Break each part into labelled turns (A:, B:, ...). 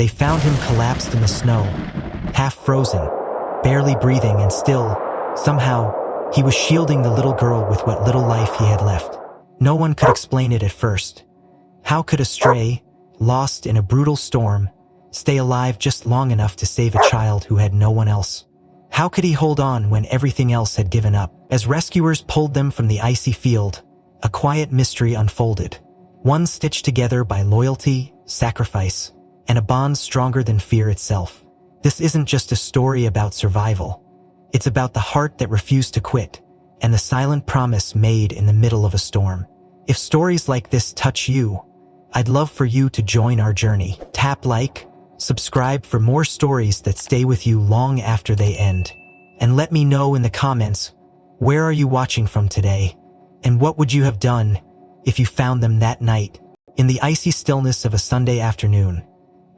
A: They found him collapsed in the snow, half frozen, barely breathing, and still, somehow, he was shielding the little girl with what little life he had left. No one could explain it at first. How could a stray, lost in a brutal storm, stay alive just long enough to save a child who had no one else? How could he hold on when everything else had given up? As rescuers pulled them from the icy field, a quiet mystery unfolded. One stitched together by loyalty, sacrifice, and a bond stronger than fear itself. This isn't just a story about survival. It's about the heart that refused to quit, and the silent promise made in the middle of a storm. If stories like this touch you, I'd love for you to join our journey. Tap like, subscribe for more stories that stay with you long after they end. And let me know in the comments, where are you watching from today? And what would you have done if you found them that night? In the icy stillness of a Sunday afternoon,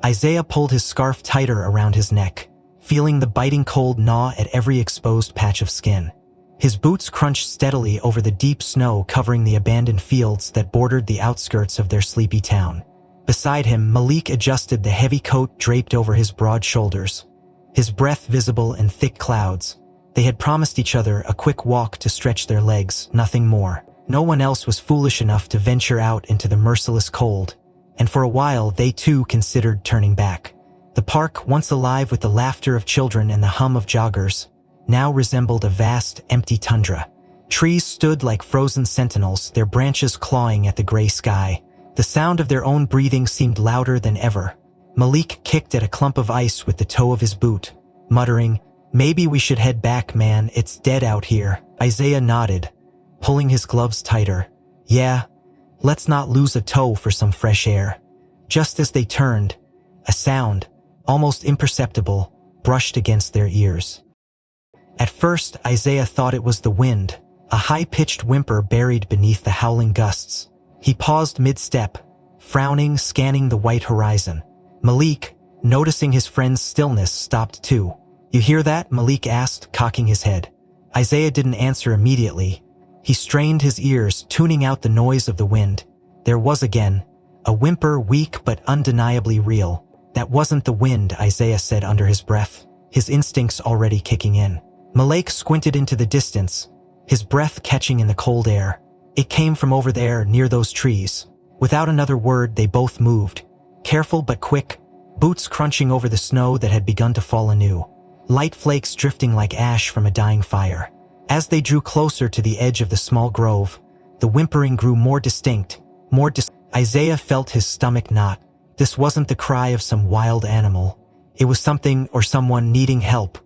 A: Isaiah pulled his scarf tighter around his neck, feeling the biting cold gnaw at every exposed patch of skin. His boots crunched steadily over the deep snow covering the abandoned fields that bordered the outskirts of their sleepy town. Beside him, Malik adjusted the heavy coat draped over his broad shoulders, his breath visible in thick clouds. They had promised each other a quick walk to stretch their legs, nothing more. No one else was foolish enough to venture out into the merciless cold, and for a while they too considered turning back. The park, once alive with the laughter of children and the hum of joggers, now resembled a vast, empty tundra. Trees stood like frozen sentinels, their branches clawing at the gray sky. The sound of their own breathing seemed louder than ever. Malik kicked at a clump of ice with the toe of his boot, muttering, "Maybe we should head back, man, it's dead out here." Isaiah nodded, pulling his gloves tighter. "Yeah, let's not lose a toe for some fresh air." Just as they turned, a sound, almost imperceptible, brushed against their ears. At first, Isaiah thought it was the wind, a high-pitched whimper buried beneath the howling gusts. He paused mid-step, frowning, scanning the white horizon. Malik, noticing his friend's stillness, stopped too. "You hear that?" Malik asked, cocking his head. Isaiah didn't answer immediately. He strained his ears, tuning out the noise of the wind. There was again, a whimper, weak but undeniably real. "That wasn't the wind," Isaiah said under his breath, his instincts already kicking in. Malik squinted into the distance, his breath catching in the cold air. "It came from over there, near those trees." Without another word, they both moved, careful but quick, boots crunching over the snow that had begun to fall anew, light flakes drifting like ash from a dying fire. As they drew closer to the edge of the small grove, the whimpering grew more distinct, Isaiah felt his stomach knot. This wasn't the cry of some wild animal. It was something or someone needing help.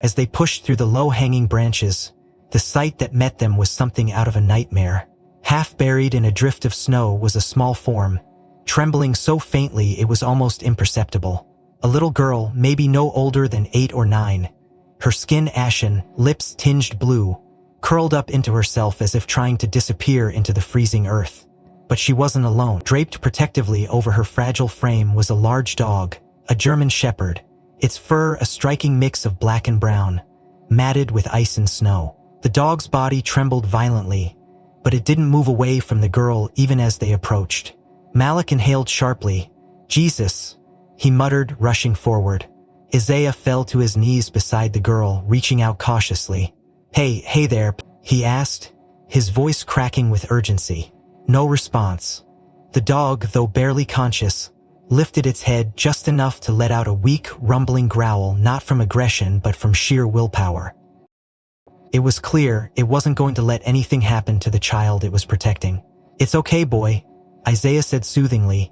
A: As they pushed through the low-hanging branches, the sight that met them was something out of a nightmare. Half buried in a drift of snow was a small form, trembling so faintly it was almost imperceptible. A little girl, maybe no older than 8 or 9, her skin ashen, lips tinged blue, curled up into herself as if trying to disappear into the freezing earth. But she wasn't alone. Draped protectively over her fragile frame was a large dog, a German shepherd, its fur a striking mix of black and brown, matted with ice and snow. The dog's body trembled violently, but it didn't move away from the girl even as they approached. Malik inhaled sharply. "Jesus," he muttered, rushing forward. Isaiah fell to his knees beside the girl, reaching out cautiously. Hey there," he asked, his voice cracking with urgency. No response. The dog, though barely conscious, lifted its head just enough to let out a weak, rumbling growl, not from aggression but from sheer willpower. It was clear it wasn't going to let anything happen to the child it was protecting. "It's okay, boy," Isaiah said soothingly,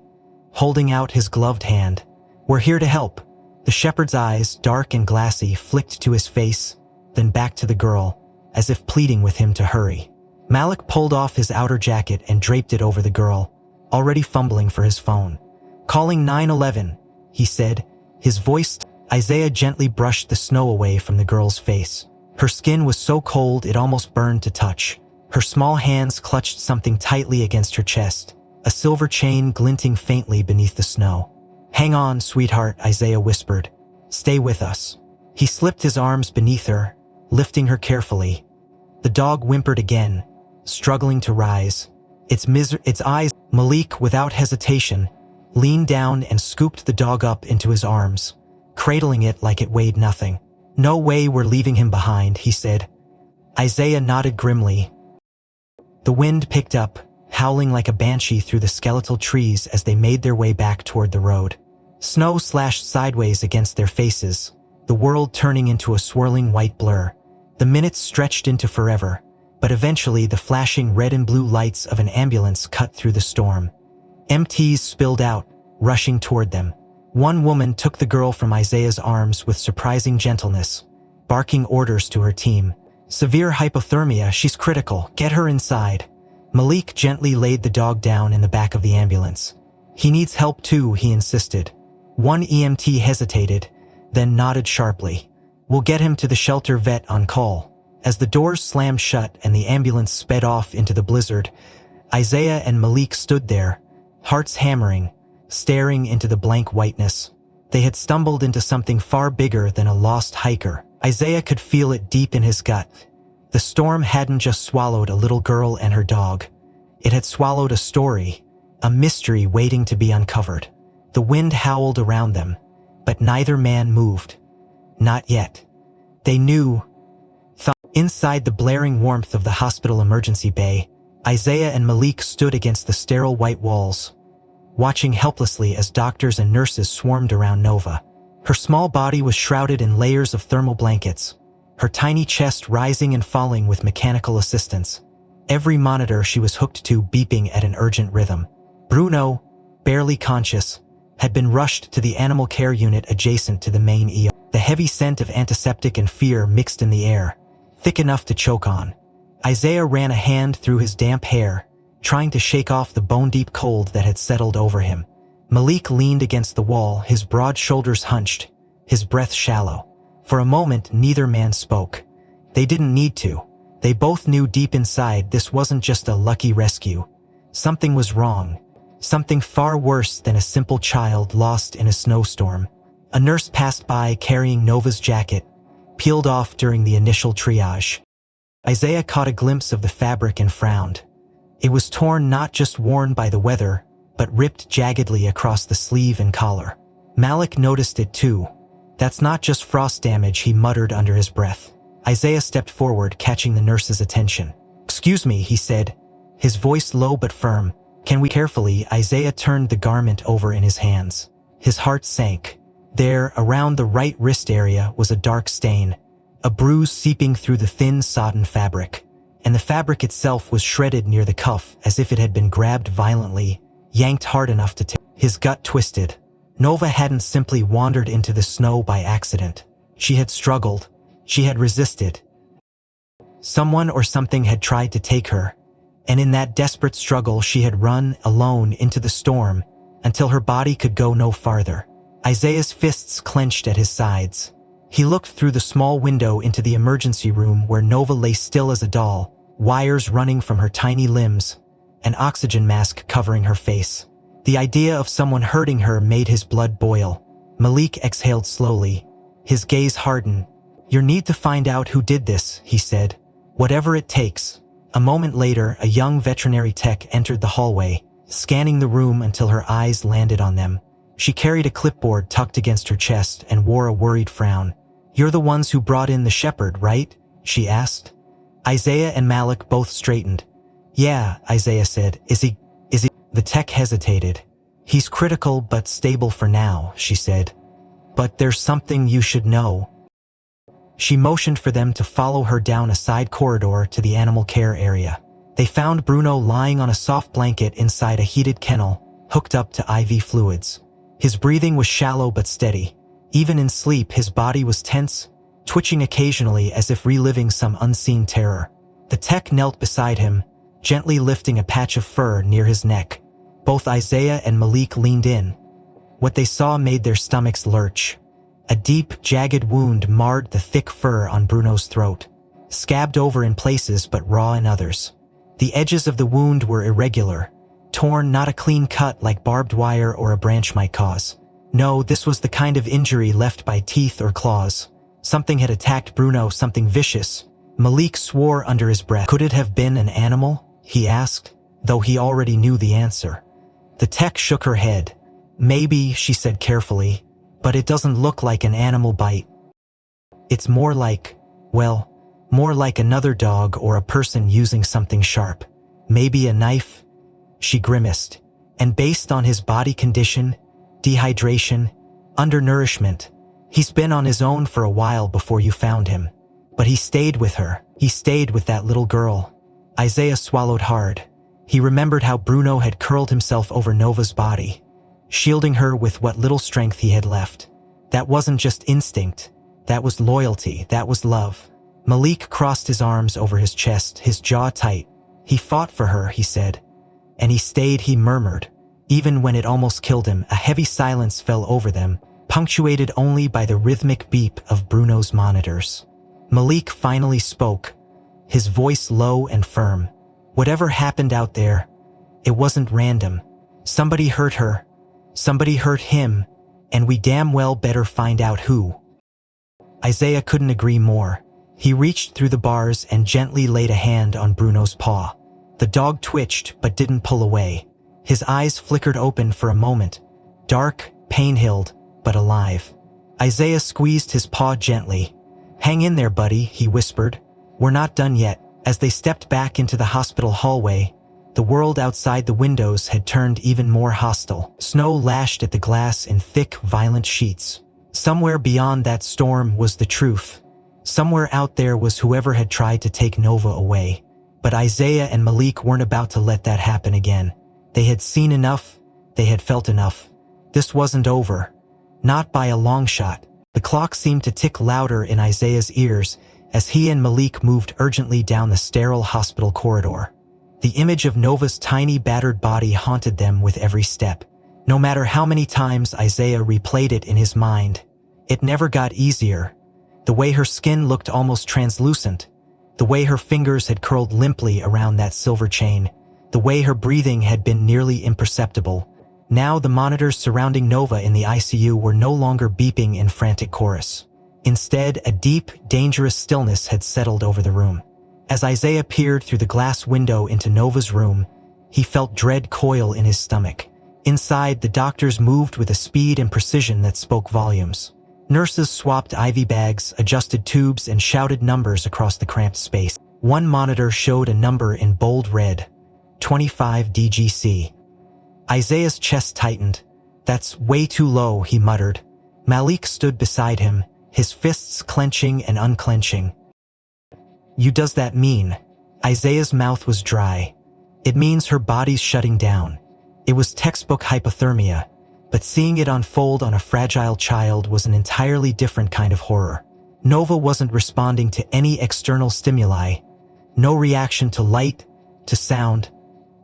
A: holding out his gloved hand. "We're here to help." The shepherd's eyes, dark and glassy, flicked to his face, then back to the girl, as if pleading with him to hurry. Malik pulled off his outer jacket and draped it over the girl, already fumbling for his phone. "Calling 911, he said, his voice. Isaiah gently brushed the snow away from the girl's face. Her skin was so cold it almost burned to touch. Her small hands clutched something tightly against her chest, a silver chain glinting faintly beneath the snow. "Hang on, sweetheart," Isaiah whispered. "Stay with us." He slipped his arms beneath her, lifting her carefully. The dog whimpered again, struggling to rise. Its eyes. Malik, without hesitation, leaned down and scooped the dog up into his arms, cradling it like it weighed nothing. "No way we're leaving him behind," he said. Isaiah nodded grimly. The wind picked up, howling like a banshee through the skeletal trees as they made their way back toward the road. Snow slashed sideways against their faces, the world turning into a swirling white blur. The minutes stretched into forever, but eventually the flashing red and blue lights of an ambulance cut through the storm. EMTs spilled out, rushing toward them. One woman took the girl from Isaiah's arms with surprising gentleness, barking orders to her team. "Severe hypothermia, she's critical, get her inside." Malik gently laid the dog down in the back of the ambulance. "He needs help too," he insisted. One EMT hesitated, then nodded sharply. "We'll get him to the shelter vet on call." As the doors slammed shut and the ambulance sped off into the blizzard, Isaiah and Malik stood there, hearts hammering, staring into the blank whiteness. They had stumbled into something far bigger than a lost hiker. Isaiah could feel it deep in his gut. The storm hadn't just swallowed a little girl and her dog. It had swallowed a story, a mystery waiting to be uncovered. The wind howled around them, but neither man moved. Not yet. They knew. Inside the blaring warmth of the hospital emergency bay, Isaiah and Malik stood against the sterile white walls, watching helplessly as doctors and nurses swarmed around Nova. Her small body was shrouded in layers of thermal blankets, her tiny chest rising and falling with mechanical assistance. Every monitor she was hooked to beeping at an urgent rhythm. Bruno, barely conscious, had been rushed to the animal care unit adjacent to the main ER. The heavy scent of antiseptic and fear mixed in the air, thick enough to choke on. Isaiah ran a hand through his damp hair, trying to shake off the bone-deep cold that had settled over him. Malik leaned against the wall, his broad shoulders hunched, his breath shallow. For a moment, neither man spoke. They didn't need to. They both knew deep inside this wasn't just a lucky rescue. Something was wrong. Something far worse than a simple child lost in a snowstorm. A nurse passed by carrying Nova's jacket, peeled off during the initial triage. Isaiah caught a glimpse of the fabric and frowned. It was torn, not just worn by the weather, but ripped jaggedly across the sleeve and collar. Malik noticed it too. "That's not just frost damage," he muttered under his breath. Isaiah stepped forward, catching the nurse's attention. "Excuse me," he said, his voice low but firm. "Can we?" Carefully, Isaiah turned the garment over in his hands. His heart sank. There, around the right wrist area, was a dark stain, a bruise seeping through the thin sodden fabric. And the fabric itself was shredded near the cuff as if it had been grabbed violently, yanked hard enough to tear. His gut twisted. Nova hadn't simply wandered into the snow by accident. She had struggled. She had resisted. Someone or something had tried to take her, and in that desperate struggle she had run alone into the storm until her body could go no farther. Isaiah's fists clenched at his sides. He looked through the small window into the emergency room where Nova lay still as a doll, wires running from her tiny limbs, an oxygen mask covering her face. The idea of someone hurting her made his blood boil. Malik exhaled slowly, his gaze hardened. "You need to find out who did this," he said. "Whatever it takes." A moment later, a young veterinary tech entered the hallway, scanning the room until her eyes landed on them. She carried a clipboard tucked against her chest and wore a worried frown. "You're the ones who brought in the shepherd, right?" she asked. Isaiah and Malik both straightened. "Yeah," Isaiah said. Is he? The tech hesitated. "He's critical but stable for now," she said. "But there's something you should know." She motioned for them to follow her down a side corridor to the animal care area. They found Bruno lying on a soft blanket inside a heated kennel, hooked up to IV fluids. His breathing was shallow but steady. Even in sleep, his body was tense, twitching occasionally as if reliving some unseen terror. The tech knelt beside him, gently lifting a patch of fur near his neck. Both Isaiah and Malik leaned in. What they saw made their stomachs lurch. A deep, jagged wound marred the thick fur on Bruno's throat, scabbed over in places but raw in others. The edges of the wound were irregular, torn, not a clean cut like barbed wire or a branch might cause. No, this was the kind of injury left by teeth or claws. Something had attacked Bruno, something vicious. Malik swore under his breath. "Could it have been an animal?" he asked, though he already knew the answer. The tech shook her head. Maybe, she said carefully, but it doesn't look like an animal bite. It's more like, well, more like another dog or a person using something sharp. Maybe a knife? She grimaced. And based on his body condition, dehydration, undernourishment, he's been on his own for a while before you found him. But he stayed with her. He stayed with that little girl. Isaiah swallowed hard. He remembered how Bruno had curled himself over Nova's body, shielding her with what little strength he had left. That wasn't just instinct. That was loyalty. That was love. Malik crossed his arms over his chest, his jaw tight. He fought for her, he said. And he stayed, he murmured. Even when it almost killed him, a heavy silence fell over them, punctuated only by the rhythmic beep of Bruno's monitors. Malik finally spoke, his voice low and firm. Whatever happened out there, it wasn't random. Somebody hurt her. Somebody hurt him, and we damn well better find out who. Isaiah couldn't agree more. He reached through the bars and gently laid a hand on Bruno's paw. The dog twitched but didn't pull away. His eyes flickered open for a moment, dark, pain-filled, but alive. Isaiah squeezed his paw gently. "Hang in there, buddy," he whispered. "We're not done yet." As they stepped back into the hospital hallway, the world outside the windows had turned even more hostile. Snow lashed at the glass in thick, violent sheets. Somewhere beyond that storm was the truth. Somewhere out there was whoever had tried to take Nova away. But Isaiah and Malik weren't about to let that happen again. They had seen enough. They had felt enough. This wasn't over. Not by a long shot. The clock seemed to tick louder in Isaiah's ears as he and Malik moved urgently down the sterile hospital corridor. The image of Nova's tiny, battered body haunted them with every step. No matter how many times Isaiah replayed it in his mind, it never got easier. The way her skin looked almost translucent, the way her fingers had curled limply around that silver chain, the way her breathing had been nearly imperceptible. Now the monitors surrounding Nova in the ICU were no longer beeping in frantic chorus. Instead, a deep, dangerous stillness had settled over the room. As Isaiah peered through the glass window into Nova's room, he felt dread coil in his stomach. Inside, the doctors moved with a speed and precision that spoke volumes. Nurses swapped IV bags, adjusted tubes, and shouted numbers across the cramped space. One monitor showed a number in bold red, 25 DGC. Isaiah's chest tightened. "That's way too low," he muttered. Malik stood beside him, his fists clenching and unclenching. "You does that mean?" Isaiah's mouth was dry. "It means her body's shutting down." It was textbook hypothermia, but seeing it unfold on a fragile child was an entirely different kind of horror. Nova wasn't responding to any external stimuli. No reaction to light, to sound,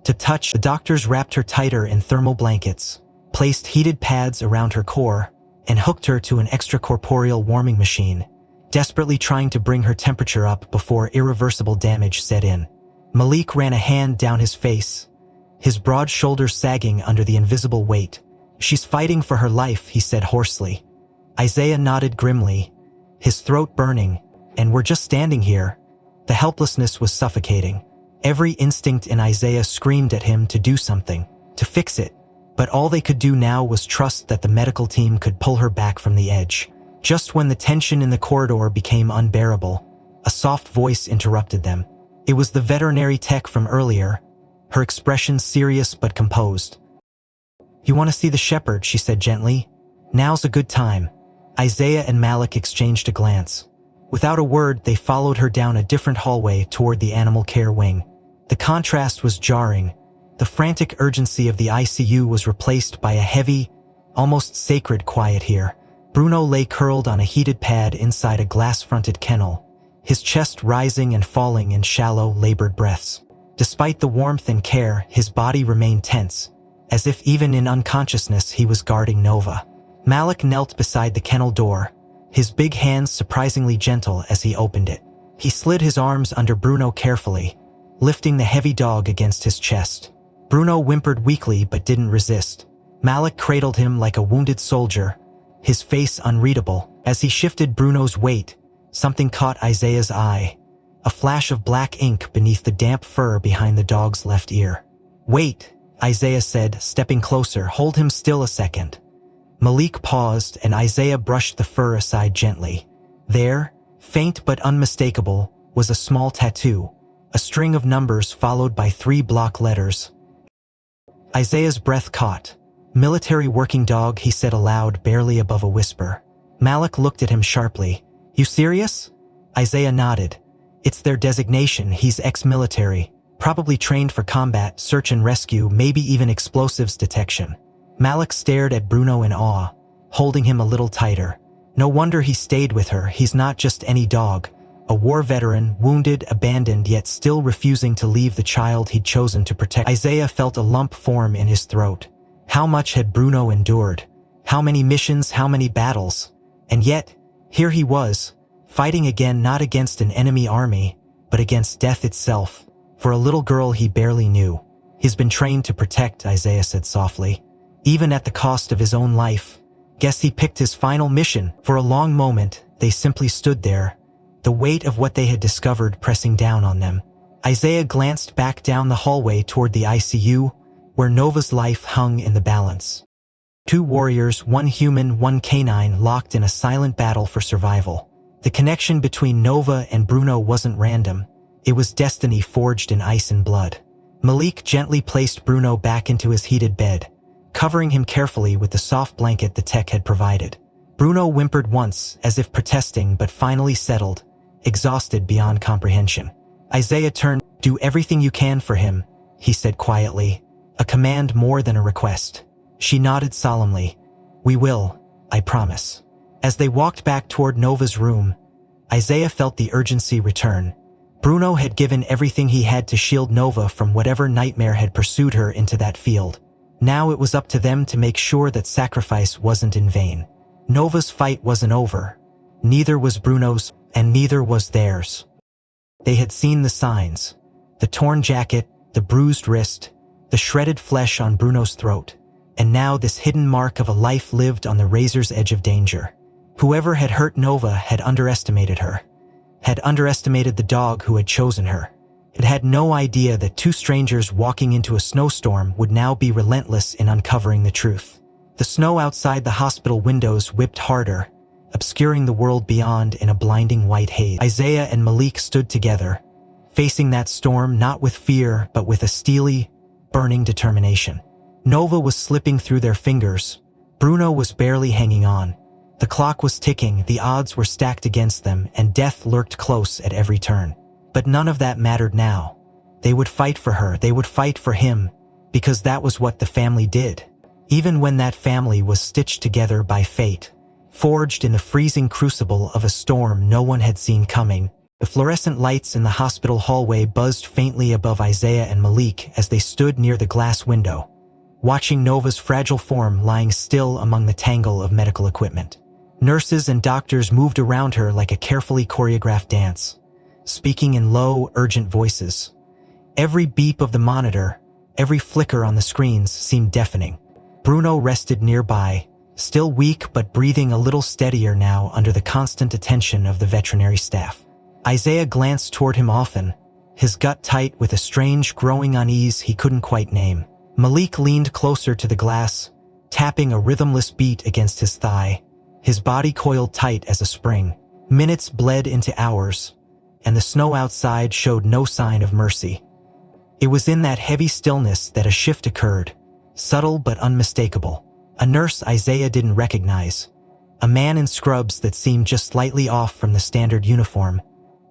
A: to touch. The doctors wrapped her tighter in thermal blankets, placed heated pads around her core, and hooked her to an extracorporeal warming machine, desperately trying to bring her temperature up before irreversible damage set in. Malik ran a hand down his face, his broad shoulders sagging under the invisible weight. "She's fighting for her life," he said hoarsely. Isaiah nodded grimly, his throat burning. "And we're just standing here." The helplessness was suffocating. Every instinct in Isaiah screamed at him to do something, to fix it. But all they could do now was trust that the medical team could pull her back from the edge. Just when the tension in the corridor became unbearable, a soft voice interrupted them. It was the veterinary tech from earlier, her expression serious but composed. "You want to see the shepherd," she said gently. "Now's a good time." Isaiah and Malik exchanged a glance. Without a word, they followed her down a different hallway toward the animal care wing. The contrast was jarring. The frantic urgency of the ICU was replaced by a heavy, almost sacred quiet here. Bruno lay curled on a heated pad inside a glass-fronted kennel, his chest rising and falling in shallow, labored breaths. Despite the warmth and care, his body remained tense, as if even in unconsciousness he was guarding Nova. Malik knelt beside the kennel door, his big hands surprisingly gentle as he opened it. He slid his arms under Bruno carefully, lifting the heavy dog against his chest. Bruno whimpered weakly but didn't resist. Malik cradled him like a wounded soldier, his face unreadable. As he shifted Bruno's weight, something caught Isaiah's eye, a flash of black ink beneath the damp fur behind the dog's left ear. "Wait!" Isaiah said, stepping closer. Hold him still a second. Malik paused, and Isaiah brushed the fur aside gently. There, faint but unmistakable, was a small tattoo, a string of numbers followed by 3 block letters. Isaiah's breath caught. Military working dog, he said aloud, barely above a whisper. Malik looked at him sharply. You serious? Isaiah nodded. It's their designation. He's ex-military, probably trained for combat, search and rescue, maybe even explosives detection. Malik stared at Bruno in awe, holding him a little tighter. No wonder he stayed with her. He's not just any dog. A war veteran, wounded, abandoned, yet still refusing to leave the child he'd chosen to protect. Isaiah felt a lump form in his throat. How much had Bruno endured? How many missions, how many battles? And yet, here he was, fighting again, not against an enemy army, but against death itself, for a little girl he barely knew. He's been trained to protect, Isaiah said softly, even at the cost of his own life. Guess he picked his final mission. For a long moment, they simply stood there, the weight of what they had discovered pressing down on them. Isaiah glanced back down the hallway toward the ICU, where Nova's life hung in the balance. 2 warriors, 1 human, 1 canine, locked in a silent battle for survival. The connection between Nova and Bruno wasn't random. It was destiny forged in ice and blood. Malik gently placed Bruno back into his heated bed, covering him carefully with the soft blanket the tech had provided. Bruno whimpered once, as if protesting, but finally settled, exhausted beyond comprehension. Isaiah turned. Do everything you can for him, he said quietly, a command more than a request. She nodded solemnly. We will, I promise. As they walked back toward Nova's room, Isaiah felt the urgency return. Bruno had given everything he had to shield Nova from whatever nightmare had pursued her into that field. Now it was up to them to make sure that sacrifice wasn't in vain. Nova's fight wasn't over. Neither was Bruno's, and neither was theirs. They had seen the signs. The torn jacket, the bruised wrist, the shredded flesh on Bruno's throat. And now this hidden mark of a life lived on the razor's edge of danger. Whoever had hurt Nova had underestimated her. Had underestimated the dog who had chosen her. It had no idea that 2 strangers walking into a snowstorm would now be relentless in uncovering the truth. The snow outside the hospital windows whipped harder, obscuring the world beyond in a blinding white haze. Isaiah and Malik stood together, facing that storm not with fear but with a steely, burning determination. Nova was slipping through their fingers. Bruno was barely hanging on. The clock was ticking, the odds were stacked against them, and death lurked close at every turn. But none of that mattered now. They would fight for her, they would fight for him, because that was what the family did. Even when that family was stitched together by fate, forged in the freezing crucible of a storm no one had seen coming. The fluorescent lights in the hospital hallway buzzed faintly above Isaiah and Malik as they stood near the glass window, watching Nova's fragile form lying still among the tangle of medical equipment. Nurses and doctors moved around her like a carefully choreographed dance, speaking in low, urgent voices. Every beep of the monitor, every flicker on the screens seemed deafening. Bruno rested nearby, still weak but breathing a little steadier now under the constant attention of the veterinary staff. Isaiah glanced toward him often, his gut tight with a strange growing unease he couldn't quite name. Malik leaned closer to the glass, tapping a rhythmless beat against his thigh, his body coiled tight as a spring. Minutes bled into hours, and the snow outside showed no sign of mercy. It was in that heavy stillness that a shift occurred, subtle but unmistakable. A nurse Isaiah didn't recognize, a man in scrubs that seemed just slightly off from the standard uniform,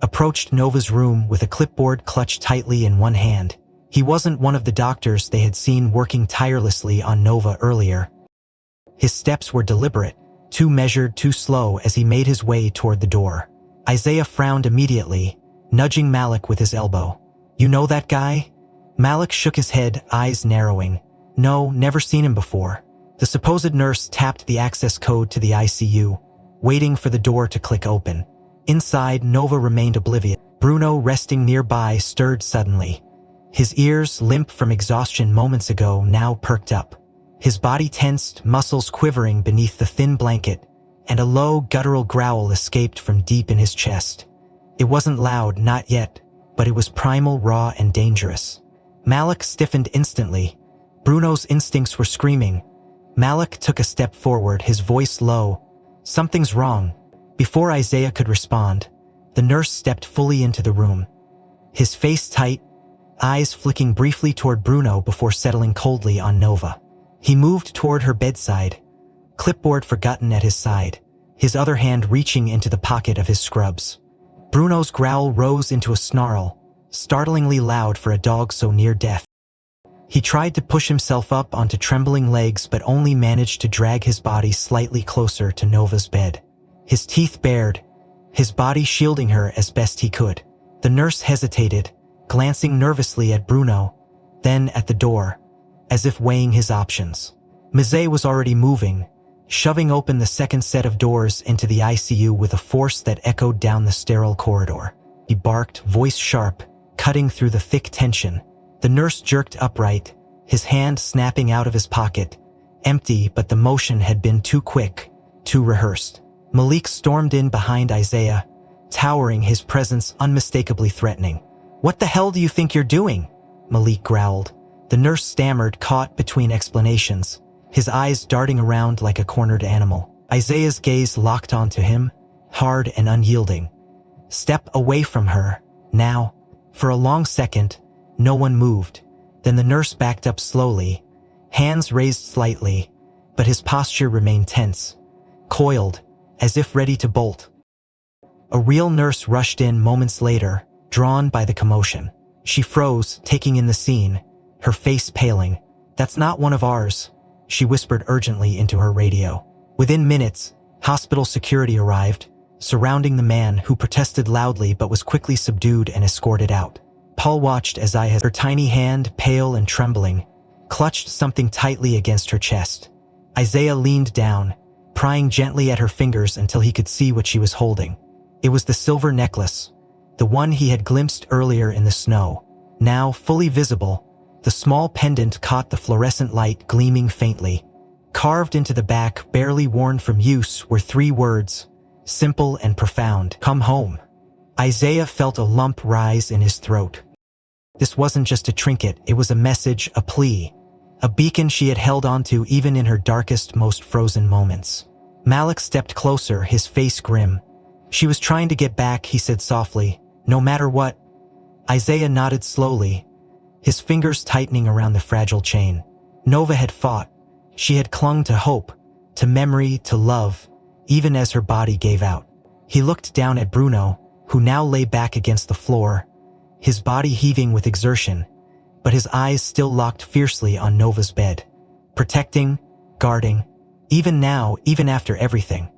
A: approached Nova's room with a clipboard clutched tightly in one hand. He wasn't one of the doctors they had seen working tirelessly on Nova earlier. His steps were deliberate, too measured, too slow as he made his way toward the door. Isaiah frowned immediately, nudging Malik with his elbow. You know that guy? Malik shook his head, eyes narrowing. No, never seen him before. The supposed nurse tapped the access code to the ICU, waiting for the door to click open. Inside, Nova remained oblivious. Bruno, resting nearby, stirred suddenly. His ears, limp from exhaustion moments ago, now perked up. His body tensed, muscles quivering beneath the thin blanket, and a low, guttural growl escaped from deep in his chest. It wasn't loud, not yet, but it was primal, raw, and dangerous. Malik stiffened instantly, Bruno's instincts were screaming. Malik took a step forward, his voice low. "Something's wrong." Before Isaiah could respond, the nurse stepped fully into the room. His face tight, eyes flicking briefly toward Bruno before settling coldly on Nova. He moved toward her bedside, clipboard forgotten at his side, his other hand reaching into the pocket of his scrubs. Bruno's growl rose into a snarl, startlingly loud for a dog so near death. He tried to push himself up onto trembling legs but only managed to drag his body slightly closer to Nova's bed. His teeth bared, his body shielding her as best he could. The nurse hesitated, glancing nervously at Bruno, then at the door, as if weighing his options. Mizé was already moving, shoving open the second set of doors into the ICU with a force that echoed down the sterile corridor. He barked, voice sharp, cutting through the thick tension. The nurse jerked upright, his hand snapping out of his pocket, empty, but the motion had been too quick, too rehearsed. Malik stormed in behind Isaiah, towering, his presence unmistakably threatening. "What the hell do you think you're doing?" Malik growled. The nurse stammered, caught between explanations, his eyes darting around like a cornered animal. Isaiah's gaze locked onto him, hard and unyielding. "Step away from her, now." For a long second, no one moved. Then the nurse backed up slowly, hands raised slightly, but his posture remained tense, coiled, as if ready to bolt. A real nurse rushed in moments later, drawn by the commotion. She froze, taking in the scene, her face paling. "That's not one of ours," she whispered urgently into her radio. Within minutes, hospital security arrived, surrounding the man who protested loudly but was quickly subdued and escorted out. Paul watched as her tiny hand, pale and trembling, clutched something tightly against her chest. Isaiah leaned down, prying gently at her fingers until he could see what she was holding. It was the silver necklace, the one he had glimpsed earlier in the snow. Now fully visible, the small pendant caught the fluorescent light gleaming faintly. Carved into the back, barely worn from use, were 3 words, simple and profound: "Come home." Isaiah felt a lump rise in his throat. This wasn't just a trinket, it was a message, a plea, a beacon she had held onto even in her darkest, most frozen moments. Malik stepped closer, his face grim. "She was trying to get back," he said softly, "no matter what." Isaiah nodded slowly, his fingers tightening around the fragile chain. Nova had fought. She had clung to hope, to memory, to love, even as her body gave out. He looked down at Bruno, who now lay back against the floor, his body heaving with exertion, but his eyes still locked fiercely on Nova's bed. Protecting, guarding, even now, even after everything.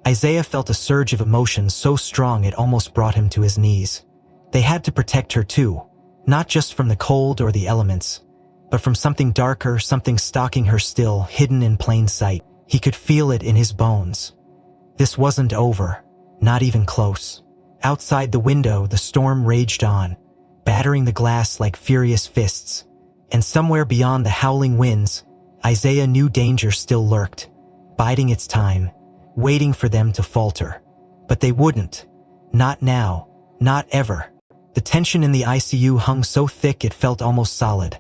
A: Isaiah felt a surge of emotion so strong it almost brought him to his knees. They had to protect her too, not just from the cold or the elements, but from something darker, something stalking her still, hidden in plain sight. He could feel it in his bones. This wasn't over, not even close. Outside the window, the storm raged on, battering the glass like furious fists. And somewhere beyond the howling winds, Isaiah knew danger still lurked, biding its time, waiting for them to falter. But they wouldn't. Not now. Not ever. The tension in the ICU hung so thick it felt almost solid,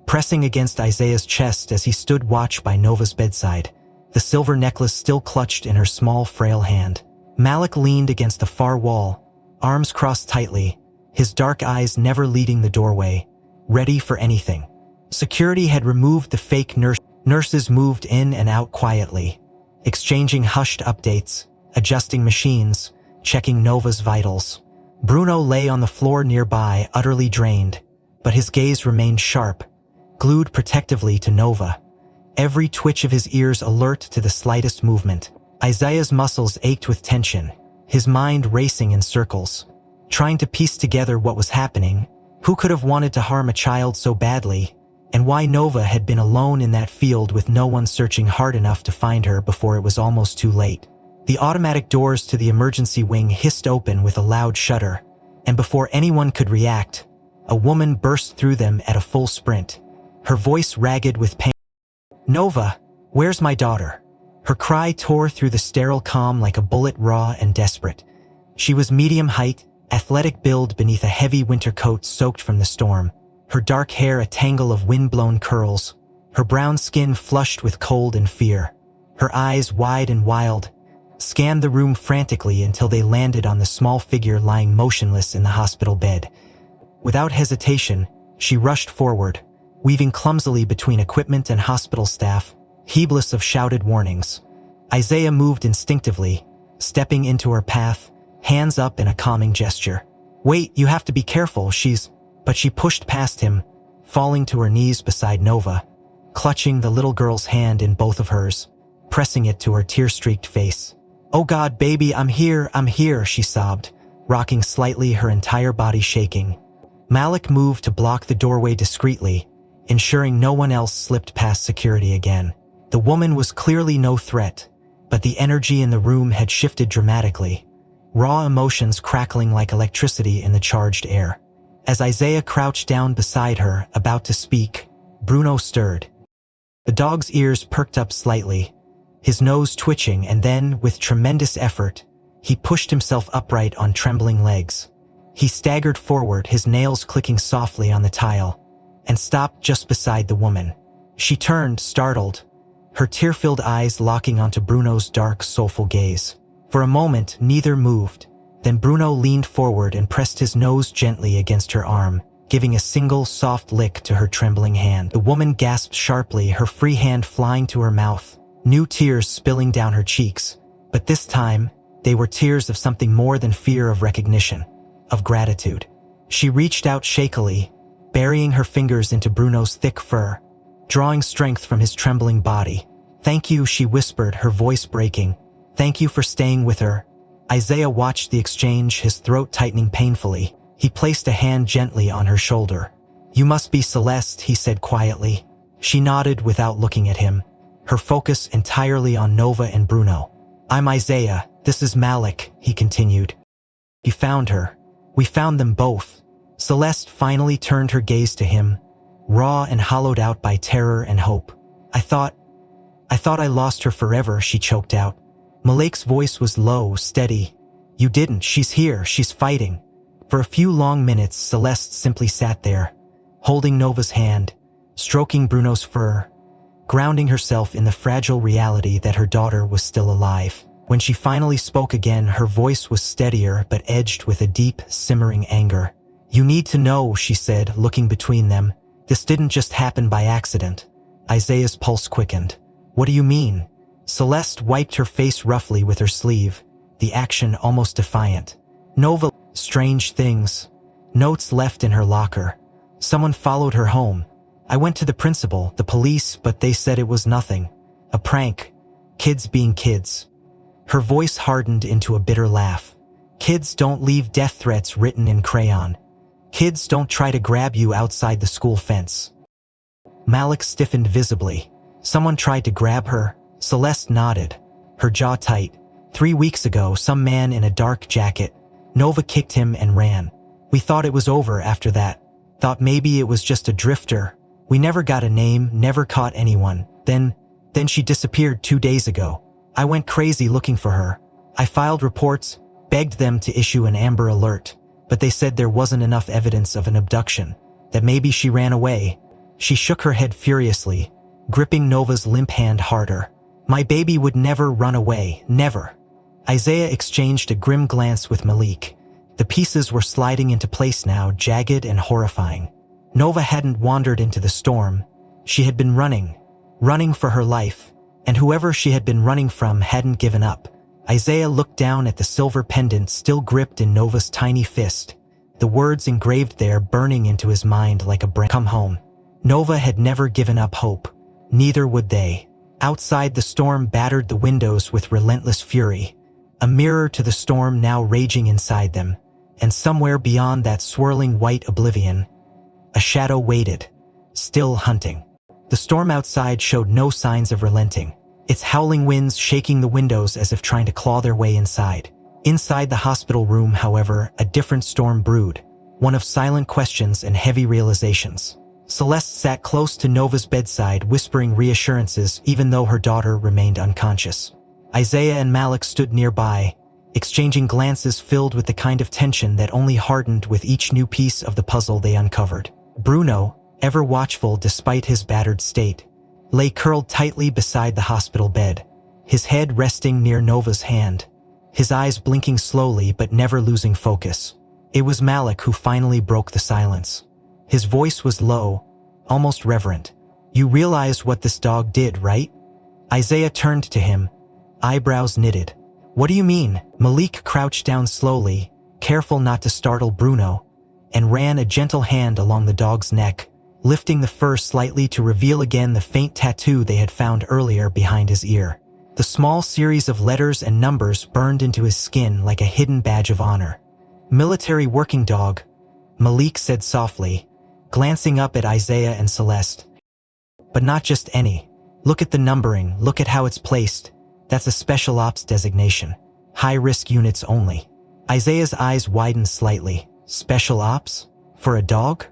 A: pressing against Isaiah's chest as he stood watch by Nova's bedside, the silver necklace still clutched in her small, frail hand. Malik leaned against the far wall, arms crossed tightly, his dark eyes never leaving the doorway, ready for anything. Security had removed the fake nurses moved in and out quietly, exchanging hushed updates, adjusting machines, checking Nova's vitals. Bruno lay on the floor nearby, utterly drained, but his gaze remained sharp, glued protectively to Nova, every twitch of his ears alert to the slightest movement. Isaiah's muscles ached with tension, his mind racing in circles, trying to piece together what was happening, who could have wanted to harm a child so badly, and why Nova had been alone in that field with no one searching hard enough to find her before it was almost too late. The automatic doors to the emergency wing hissed open with a loud shudder, and before anyone could react, a woman burst through them at a full sprint, her voice ragged with pain. "Nova, where's my daughter?" Her cry tore through the sterile calm like a bullet, raw and desperate. She was medium height, athletic build beneath a heavy winter coat soaked from the storm, her dark hair a tangle of wind-blown curls, her brown skin flushed with cold and fear. Her eyes, wide and wild, scanned the room frantically until they landed on the small figure lying motionless in the hospital bed. Without hesitation, she rushed forward, weaving clumsily between equipment and hospital staff, heedless of shouted warnings. Isaiah moved instinctively, stepping into her path, hands up in a calming gesture. "Wait, you have to be careful, But she pushed past him, falling to her knees beside Nova, clutching the little girl's hand in both of hers, pressing it to her tear-streaked face. "Oh God, baby, I'm here," she sobbed, rocking slightly, her entire body shaking. Malik moved to block the doorway discreetly, ensuring no one else slipped past security again. The woman was clearly no threat, but the energy in the room had shifted dramatically, raw emotions crackling like electricity in the charged air. As Isaiah crouched down beside her, about to speak, Bruno stirred. The dog's ears perked up slightly, his nose twitching, and then, with tremendous effort, he pushed himself upright on trembling legs. He staggered forward, his nails clicking softly on the tile, and stopped just beside the woman. She turned, startled, her tear-filled eyes locking onto Bruno's dark, soulful gaze. For a moment, neither moved. Then Bruno leaned forward and pressed his nose gently against her arm, giving a single soft lick to her trembling hand. The woman gasped sharply, her free hand flying to her mouth, new tears spilling down her cheeks. But this time, they were tears of something more than fear, of recognition, of gratitude. She reached out shakily, burying her fingers into Bruno's thick fur, drawing strength from his trembling body. "Thank you," she whispered, her voice breaking. "Thank you for staying with her." Isaiah watched the exchange, his throat tightening painfully. He placed a hand gently on her shoulder. "You must be Celeste," he said quietly. She nodded without looking at him, her focus entirely on Nova and Bruno. "I'm Isaiah, this is Malik," he continued. "You found her. We found them both." Celeste finally turned her gaze to him, raw and hollowed out by terror and hope. I thought I lost her forever," she choked out. Malik's voice was low, steady. "You didn't. She's here. She's fighting." For a few long minutes, Celeste simply sat there, holding Nova's hand, stroking Bruno's fur, grounding herself in the fragile reality that her daughter was still alive. When she finally spoke again, her voice was steadier but edged with a deep, simmering anger. "You need to know," she said, looking between them. "This didn't just happen by accident." Isaiah's pulse quickened. "What do you mean?" Celeste wiped her face roughly with her sleeve, the action almost defiant. "Nova, strange things. Notes left in her locker. Someone followed her home. I went to the principal, the police, but they said it was nothing. A prank. Kids being kids." Her voice hardened into a bitter laugh. "Kids don't leave death threats written in crayon. Kids don't try to grab you outside the school fence." Malik stiffened visibly. "Someone tried to grab her?" Celeste nodded, her jaw tight. "3 weeks ago, some man in a dark jacket. Nova kicked him and ran. We thought it was over after that. Thought maybe it was just a drifter. We never got a name, never caught anyone. Then she disappeared 2 days ago. I went crazy looking for her. I filed reports, begged them to issue an Amber Alert, but they said there wasn't enough evidence of an abduction, that maybe she ran away." She shook her head furiously, gripping Nova's limp hand harder. "My baby would never run away, never." Isaiah exchanged a grim glance with Malik. The pieces were sliding into place now, jagged and horrifying. Nova hadn't wandered into the storm. She had been running for her life, and whoever she had been running from hadn't given up. Isaiah looked down at the silver pendant still gripped in Nova's tiny fist, the words engraved there burning into his mind like a brand. "Come home." Nova had never given up hope. Neither would they. Outside, the storm battered the windows with relentless fury, a mirror to the storm now raging inside them, and somewhere beyond that swirling white oblivion, a shadow waited, still hunting. The storm outside showed no signs of relenting, its howling winds shaking the windows as if trying to claw their way inside. Inside the hospital room, however, a different storm brewed, one of silent questions and heavy realizations. Celeste sat close to Nova's bedside, whispering reassurances even though her daughter remained unconscious. Isaiah and Malik stood nearby, exchanging glances filled with the kind of tension that only hardened with each new piece of the puzzle they uncovered. Bruno, ever watchful despite his battered state, lay curled tightly beside the hospital bed, his head resting near Nova's hand, his eyes blinking slowly but never losing focus. It was Malik who finally broke the silence. His voice was low, almost reverent. "You realize what this dog did, right?" Isaiah turned to him, eyebrows knitted. "What do you mean?" Malik crouched down slowly, careful not to startle Bruno, and ran a gentle hand along the dog's neck, lifting the fur slightly to reveal again the faint tattoo they had found earlier behind his ear. The small series of letters and numbers burned into his skin like a hidden badge of honor. "Military working dog," Malik said softly, glancing up at Isaiah and Celeste. "But not just any. Look at the numbering, look at how it's placed. That's a special ops designation. High-risk units only." Isaiah's eyes widened slightly. "Special ops? For a dog?"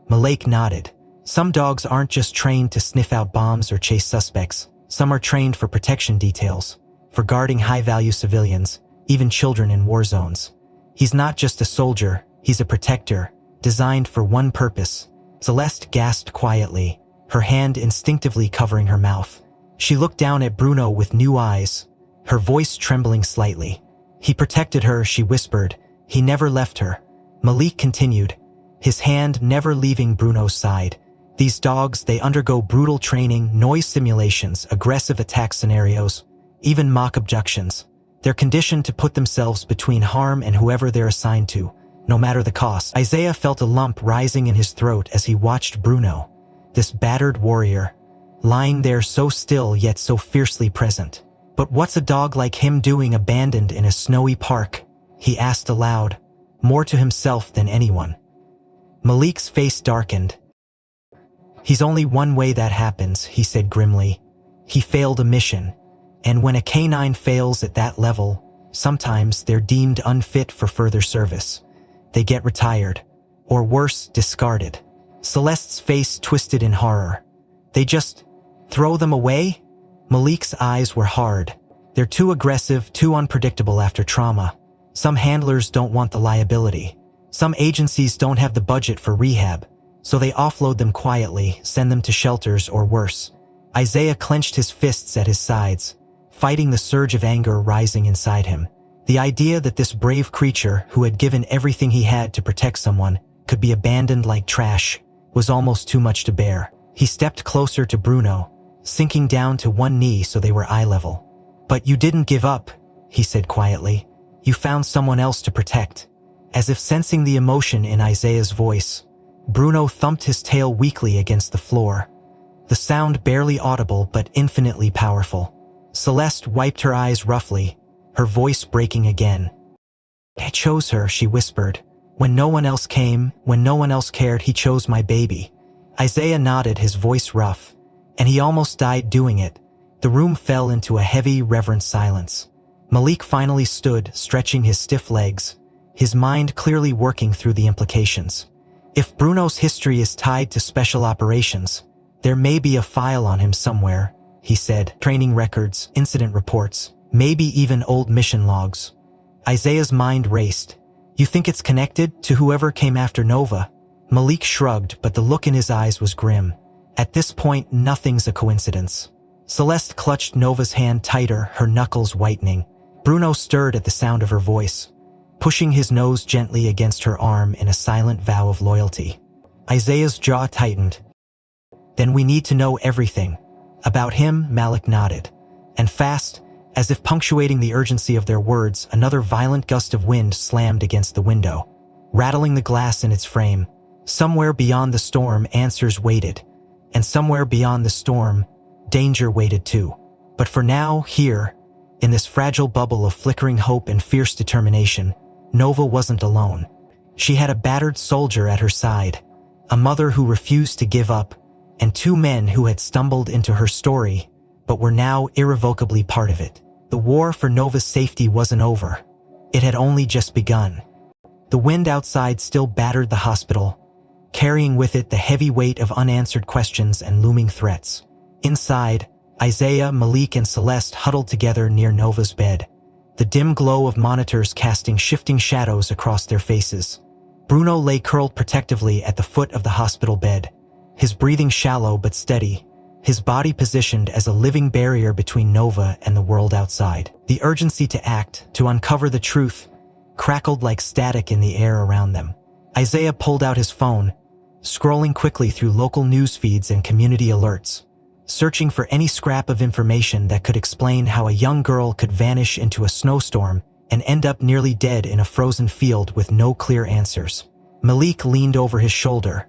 A: Malik nodded. "Some dogs aren't just trained to sniff out bombs or chase suspects. Some are trained for protection details, for guarding high-value civilians, even children in war zones. He's not just a soldier, he's a protector, designed for one purpose." Celeste gasped quietly, her hand instinctively covering her mouth. She looked down at Bruno with new eyes, her voice trembling slightly. "He protected her," she whispered. "He never left her." Malik continued, his hand never leaving Bruno's side. "These dogs, they undergo brutal training, noise simulations, aggressive attack scenarios, even mock abductions. They're conditioned to put themselves between harm and whoever they're assigned to, no matter the cost." Isaiah felt a lump rising in his throat as he watched Bruno, this battered warrior, lying there so still yet so fiercely present. "But what's a dog like him doing abandoned in a snowy park?" he asked aloud, more to himself than anyone. Malik's face darkened. "He's only one way that happens," he said grimly. "He failed a mission, and when a canine fails at that level, sometimes they're deemed unfit for further service. They get retired, or worse, discarded." Celeste's face twisted in horror. "They just throw them away?" Malik's eyes were hard. "They're too aggressive, too unpredictable after trauma. Some handlers don't want the liability. Some agencies don't have the budget for rehab, so they offload them quietly, send them to shelters or worse." Isaiah clenched his fists at his sides, fighting the surge of anger rising inside him. The idea that this brave creature, who had given everything he had to protect someone, could be abandoned like trash, was almost too much to bear. He stepped closer to Bruno, sinking down to one knee so they were eye level. "But you didn't give up," he said quietly. "You found someone else to protect." As if sensing the emotion in Isaiah's voice, Bruno thumped his tail weakly against the floor, the sound barely audible but infinitely powerful. Celeste wiped her eyes roughly, her voice breaking again. "I chose her," she whispered. "When no one else came, when no one else cared, he chose my baby." Isaiah nodded, his voice rough, and he almost died doing it. The room fell into a heavy, reverent silence. Malik finally stood, stretching his stiff legs, his mind clearly working through the implications. "If Bruno's history is tied to special operations, there may be a file on him somewhere," he said. "Training records, incident reports, maybe even old mission logs." Isaiah's mind raced. "You think it's connected to whoever came after Nova?" Malik shrugged, but the look in his eyes was grim. "At this point, nothing's a coincidence." Celeste clutched Nova's hand tighter, her knuckles whitening. Bruno stirred at the sound of her voice, pushing his nose gently against her arm in a silent vow of loyalty. Isaiah's jaw tightened. "Then we need to know everything." "About him," Malik nodded. And fast, as if punctuating the urgency of their words, another violent gust of wind slammed against the window, rattling the glass in its frame. Somewhere beyond the storm, answers waited. And somewhere beyond the storm, danger waited too. But for now, here, in this fragile bubble of flickering hope and fierce determination, Nova wasn't alone. She had a battered soldier at her side, a mother who refused to give up, and two men who had stumbled into her story, but were now irrevocably part of it. The war for Nova's safety wasn't over. It had only just begun. The wind outside still battered the hospital, carrying with it the heavy weight of unanswered questions and looming threats. Inside, Isaiah, Malik, and Celeste huddled together near Nova's bed, the dim glow of monitors casting shifting shadows across their faces. Bruno lay curled protectively at the foot of the hospital bed, his breathing shallow but steady, his body positioned as a living barrier between Nova and the world outside. The urgency to act, to uncover the truth, crackled like static in the air around them. Isaiah pulled out his phone, scrolling quickly through local news feeds and community alerts, searching for any scrap of information that could explain how a young girl could vanish into a snowstorm and end up nearly dead in a frozen field with no clear answers. Malik leaned over his shoulder,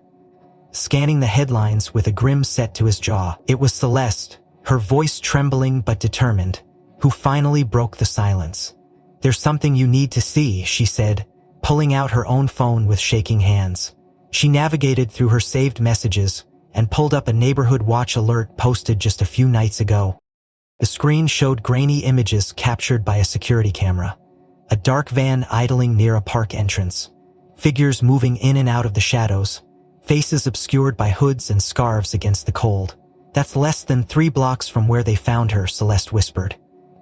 A: scanning the headlines with a grin set to his jaw. It was Celeste, her voice trembling but determined, who finally broke the silence. "There's something you need to see," she said, pulling out her own phone with shaking hands. She navigated through her saved messages and pulled up a neighborhood watch alert posted just a few nights ago. The screen showed grainy images captured by a security camera. A dark van idling near a park entrance, figures moving in and out of the shadows, faces obscured by hoods and scarves against the cold. "That's less than 3 blocks from where they found her," Celeste whispered.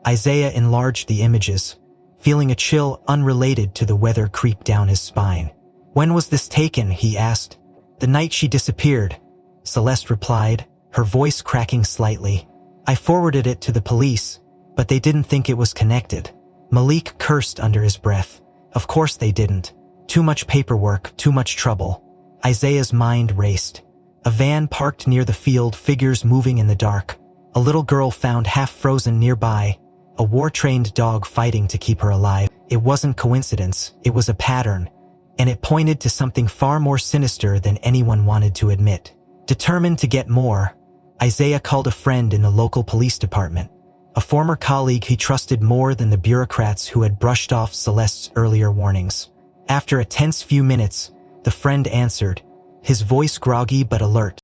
A: Isaiah enlarged the images, feeling a chill unrelated to the weather creep down his spine. "When was this taken?" he asked. "The night she disappeared," Celeste replied, her voice cracking slightly. "I forwarded it to the police, but they didn't think it was connected." Malik cursed under his breath. Of course they didn't. Too much paperwork, too much trouble. Isaiah's mind raced. A van parked near the field, figures moving in the dark. A little girl found half frozen nearby, a war-trained dog fighting to keep her alive. It wasn't coincidence, it was a pattern, and it pointed to something far more sinister than anyone wanted to admit. Determined to get more, Isaiah called a friend in the local police department, a former colleague he trusted more than the bureaucrats who had brushed off Celeste's earlier warnings. After a tense few minutes, the friend answered, his voice groggy but alert.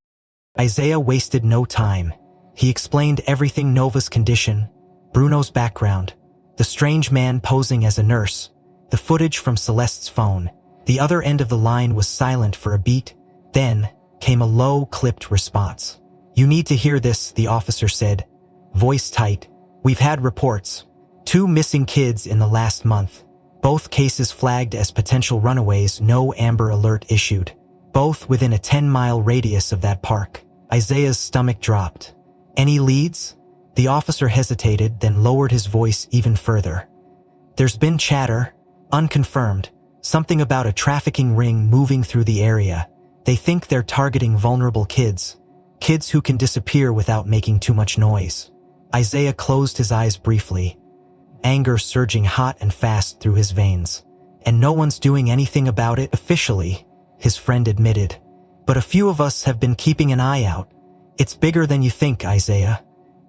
A: Isaiah wasted no time. He explained everything: Nova's condition, Bruno's background, the strange man posing as a nurse, the footage from Celeste's phone. The other end of the line was silent for a beat, then came a low, clipped response. "You need to hear this," the officer said, voice tight. "We've had reports. 2 missing kids in the last month. Both cases flagged as potential runaways, no Amber Alert issued. Both within a 10-mile radius of that park." Isaiah's stomach dropped. "Any leads?" The officer hesitated, then lowered his voice even further. "There's been chatter, unconfirmed, something about a trafficking ring moving through the area. They think they're targeting vulnerable kids who can disappear without making too much noise." Isaiah closed his eyes briefly, anger surging hot and fast through his veins. "And no one's doing anything about it officially," his friend admitted. "But a few of us have been keeping an eye out. It's bigger than you think, Isaiah.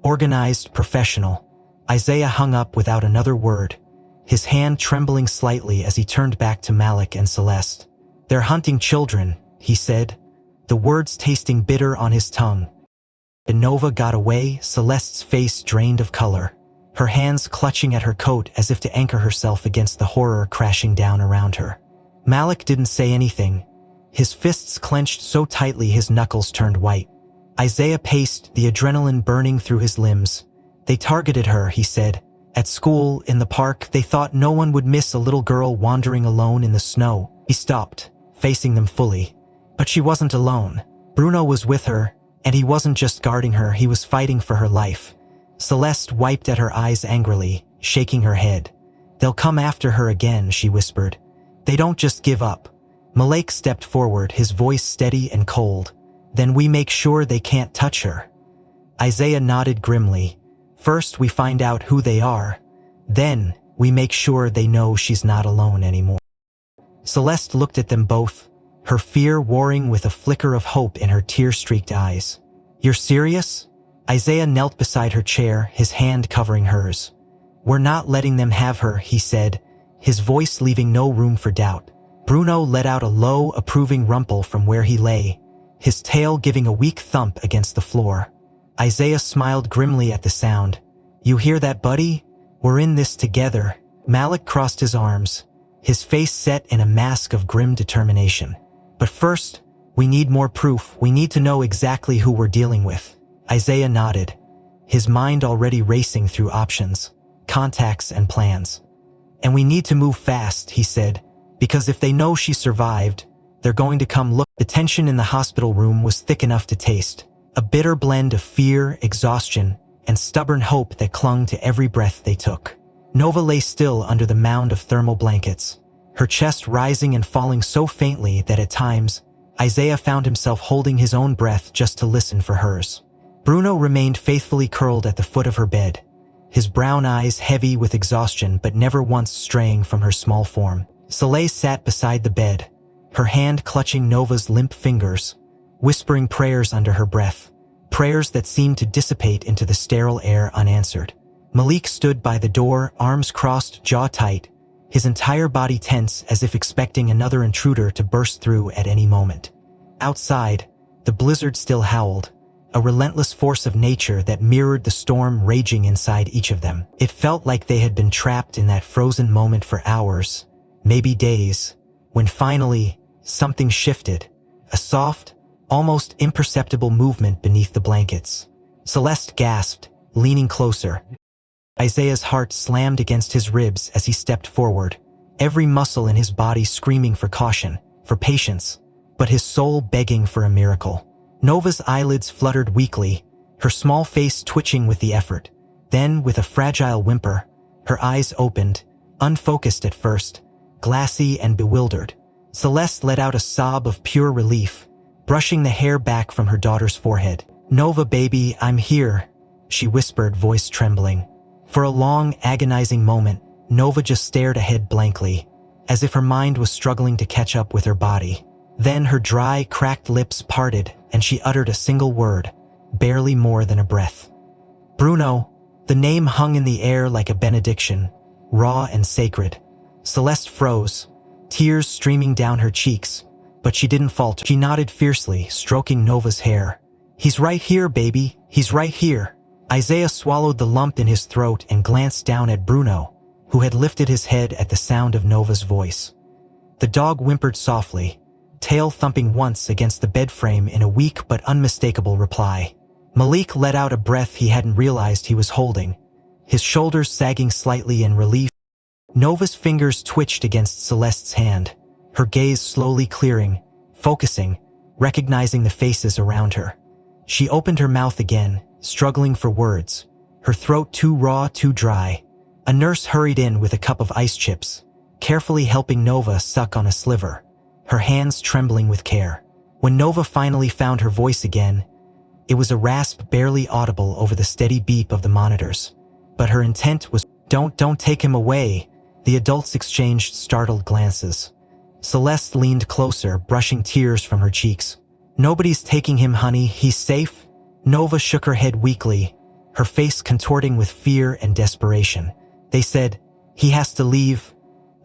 A: Organized, professional." Isaiah hung up without another word, his hand trembling slightly as he turned back to Malik and Celeste. "They're hunting children," he said, the words tasting bitter on his tongue. "And Nova got away." Celeste's face drained of color, her hands clutching at her coat as if to anchor herself against the horror crashing down around her. Malik didn't say anything, his fists clenched so tightly his knuckles turned white. Isaiah paced, the adrenaline burning through his limbs. "They targeted her," he said. "At school, in the park, they thought no one would miss a little girl wandering alone in the snow." He stopped, facing them fully. But she wasn't alone. Bruno was with her, and he wasn't just guarding her, he was fighting for her life. Celeste wiped at her eyes angrily, shaking her head. "They'll come after her again," she whispered. "They don't just give up." Malik stepped forward, his voice steady and cold. "Then we make sure they can't touch her." Isaiah nodded grimly. "First we find out who they are. Then we make sure they know she's not alone anymore." Celeste looked at them both, her fear warring with a flicker of hope in her tear-streaked eyes. "You're serious?" Isaiah knelt beside her chair, his hand covering hers. "We're not letting them have her," he said, his voice leaving no room for doubt. Bruno let out a low, approving rumble from where he lay, his tail giving a weak thump against the floor. Isaiah smiled grimly at the sound. "You hear that, buddy? We're in this together." Malik crossed his arms, his face set in a mask of grim determination. "But first, we need more proof. We need to know exactly who we're dealing with." Isaiah nodded, his mind already racing through options, contacts, and plans. "And we need to move fast," he said, "because if they know she survived, they're going to come look." The tension in the hospital room was thick enough to taste. a bitter blend of fear, exhaustion, and stubborn hope that clung to every breath they took. Nova lay still under the mound of thermal blankets, her chest rising and falling so faintly that at times, Isaiah found himself holding his own breath just to listen for hers. Bruno remained faithfully curled at the foot of her bed, his brown eyes heavy with exhaustion but never once straying from her small form. Soleil sat beside the bed, her hand clutching Nova's limp fingers, whispering prayers under her breath, prayers that seemed to dissipate into the sterile air unanswered. Malik stood by the door, arms crossed, jaw tight, his entire body tense as if expecting another intruder to burst through at any moment. Outside, the blizzard still howled, a relentless force of nature that mirrored the storm raging inside each of them. It felt like they had been trapped in that frozen moment for hours, maybe days, when finally, something shifted, a soft, almost imperceptible movement beneath the blankets. Celeste gasped, leaning closer. Isaiah's heart slammed against his ribs as he stepped forward, every muscle in his body screaming for caution, for patience, but his soul begging for a miracle. Nova's eyelids fluttered weakly, her small face twitching with the effort. Then, with a fragile whimper, her eyes opened, unfocused at first, glassy and bewildered. Celeste let out a sob of pure relief, brushing the hair back from her daughter's forehead. "Nova, baby, I'm here," she whispered, voice trembling. For a long, agonizing moment, Nova just stared ahead blankly, as if her mind was struggling to catch up with her body. Then her dry, cracked lips parted, and she uttered a single word, barely more than a breath. "Bruno." The name hung in the air like a benediction, raw and sacred. Celeste froze, tears streaming down her cheeks, but she didn't falter. She nodded fiercely, stroking Nova's hair. "He's right here, baby. He's right here." Isaiah swallowed the lump in his throat and glanced down at Bruno, who had lifted his head at the sound of Nova's voice. The dog whimpered softly, tail thumping once against the bed frame in a weak but unmistakable reply. Malik let out a breath he hadn't realized he was holding, his shoulders sagging slightly in relief. Nova's fingers twitched against Celeste's hand, her gaze slowly clearing, focusing, recognizing the faces around her. She opened her mouth again, struggling for words, her throat too raw, too dry. A nurse hurried in with a cup of ice chips, carefully helping Nova suck on a sliver, her hands trembling with care. When Nova finally found her voice again, it was a rasp barely audible over the steady beep of the monitors. But her intent was, Don't take him away." The adults exchanged startled glances. Celeste leaned closer, brushing tears from her cheeks. "Nobody's taking him, honey. He's safe." Nova shook her head weakly, her face contorting with fear and desperation. "They said, he has to leave."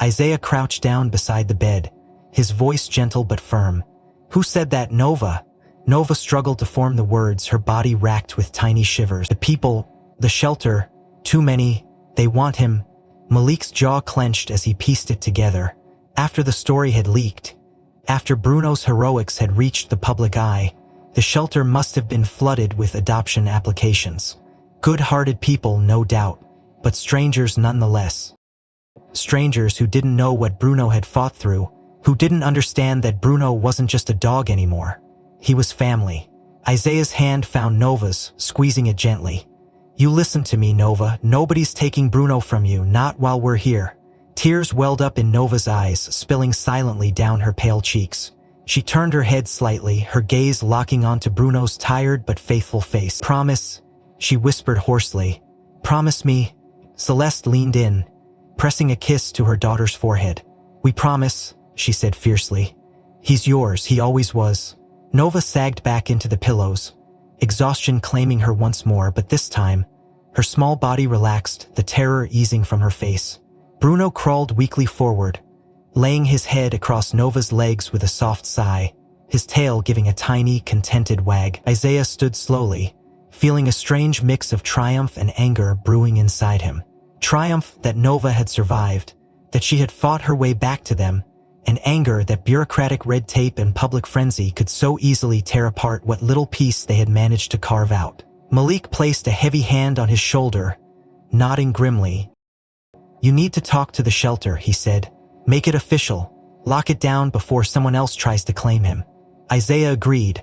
A: Isaiah crouched down beside the bed, his voice gentle but firm. "Who said that, Nova?" Nova struggled to form the words, her body racked with tiny shivers. "The people, the shelter, too many, they want him." Malik's jaw clenched as he pieced it together. After the story had leaked, after Bruno's heroics had reached the public eye, the shelter must have been flooded with adoption applications. Good-hearted people, no doubt, but strangers nonetheless. Strangers who didn't know what Bruno had fought through, who didn't understand that Bruno wasn't just a dog anymore. He was family. Isaiah's hand found Nova's, squeezing it gently. "You listen to me, Nova. Nobody's taking Bruno from you, not while we're here." Tears welled up in Nova's eyes, spilling silently down her pale cheeks. She turned her head slightly, her gaze locking onto Bruno's tired but faithful face. "Promise," she whispered hoarsely. "Promise me." Celeste leaned in, pressing a kiss to her daughter's forehead. "We promise," she said fiercely. "He's yours, he always was." Nova sagged back into the pillows, exhaustion claiming her once more, but this time, her small body relaxed, the terror easing from her face. Bruno crawled weakly forward, laying his head across Nova's legs with a soft sigh, his tail giving a tiny, contented wag. Isaiah stood slowly, feeling a strange mix of triumph and anger brewing inside him. Triumph that Nova had survived, that she had fought her way back to them, and anger that bureaucratic red tape and public frenzy could so easily tear apart what little piece they had managed to carve out. Malik placed a heavy hand on his shoulder, nodding grimly. "You need to talk to the shelter," he said. "Make it official. Lock it down before someone else tries to claim him." Isaiah agreed,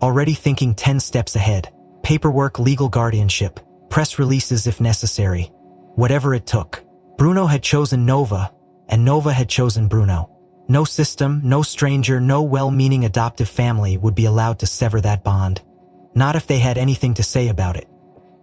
A: already thinking 10 steps ahead. Paperwork, legal guardianship, press releases if necessary. Whatever it took. Bruno had chosen Nova, and Nova had chosen Bruno. No system, no stranger, no well-meaning adoptive family would be allowed to sever that bond. Not if they had anything to say about it.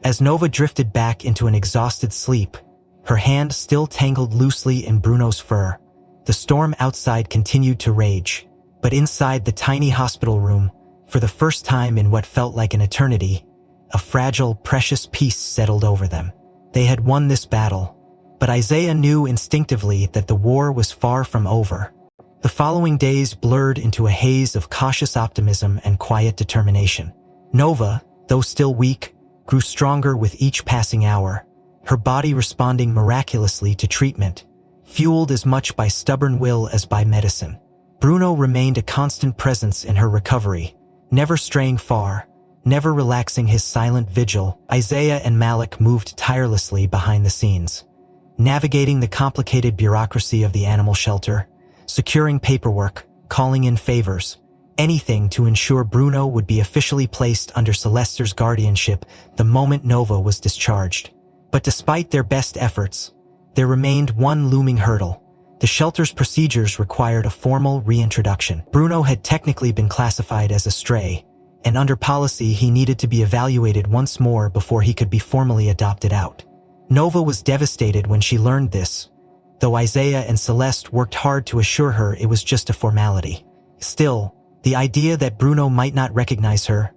A: As Nova drifted back into an exhausted sleep, her hand still tangled loosely in Bruno's fur, the storm outside continued to rage. But inside the tiny hospital room, for the first time in what felt like an eternity, a fragile, precious peace settled over them. They had won this battle, but Isaiah knew instinctively that the war was far from over. The following days blurred into a haze of cautious optimism and quiet determination. Nova, though still weak, grew stronger with each passing hour, her body responding miraculously to treatment, fueled as much by stubborn will as by medicine. Bruno remained a constant presence in her recovery, never straying far, never relaxing his silent vigil. Isaiah and Malik moved tirelessly behind the scenes, navigating the complicated bureaucracy of the animal shelter, securing paperwork, calling in favors, anything to ensure Bruno would be officially placed under Sylvester's guardianship the moment Nova was discharged. But despite their best efforts, there remained one looming hurdle. The shelter's procedures required a formal reintroduction. Bruno had technically been classified as a stray, and under policy he needed to be evaluated once more before he could be formally adopted out. Nova was devastated when she learned this, though Isaiah and Celeste worked hard to assure her it was just a formality. Still, the idea that Bruno might not recognize her,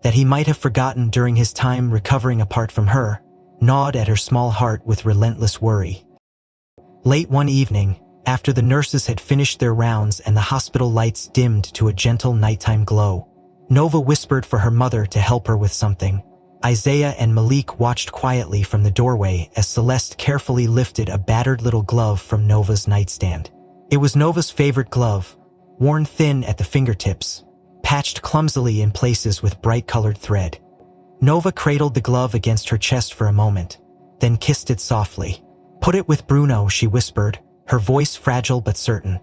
A: that he might have forgotten during his time recovering apart from her, gnawed at her small heart with relentless worry. Late one evening, after the nurses had finished their rounds and the hospital lights dimmed to a gentle nighttime glow, Nova whispered for her mother to help her with something. Isaiah and Malik watched quietly from the doorway as Celeste carefully lifted a battered little glove from Nova's nightstand. It was Nova's favorite glove, worn thin at the fingertips, patched clumsily in places with bright-colored thread. Nova cradled the glove against her chest for a moment, then kissed it softly. "Put it with Bruno," she whispered, her voice fragile but certain.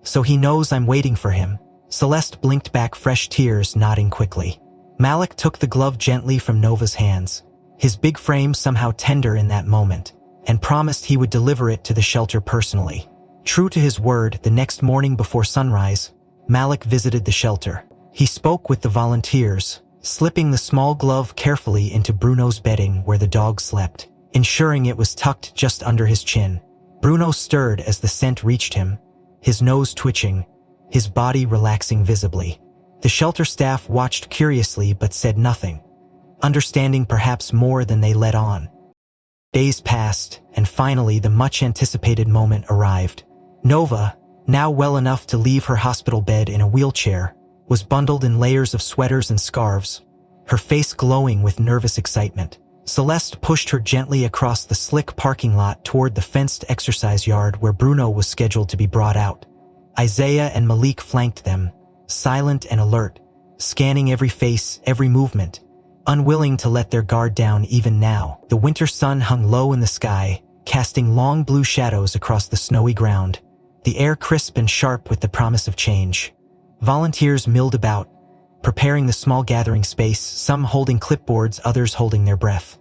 A: "So he knows I'm waiting for him." Celeste blinked back fresh tears, nodding quickly. Malik took the glove gently from Nova's hands, his big frame somehow tender in that moment, and promised he would deliver it to the shelter personally. True to his word, the next morning before sunrise, Malik visited the shelter. He spoke with the volunteers, slipping the small glove carefully into Bruno's bedding where the dog slept, ensuring it was tucked just under his chin. Bruno stirred as the scent reached him, his nose twitching, his body relaxing visibly. The shelter staff watched curiously but said nothing, understanding perhaps more than they let on. Days passed, and finally the much-anticipated moment arrived. Nova, now well enough to leave her hospital bed in a wheelchair, was bundled in layers of sweaters and scarves, her face glowing with nervous excitement. Celeste pushed her gently across the slick parking lot toward the fenced exercise yard where Bruno was scheduled to be brought out. Isaiah and Malik flanked them, silent and alert, scanning every face, every movement, unwilling to let their guard down even now. The winter sun hung low in the sky, casting long blue shadows across the snowy ground, the air crisp and sharp with the promise of change. Volunteers milled about, preparing the small gathering space, some holding clipboards, others holding their breath.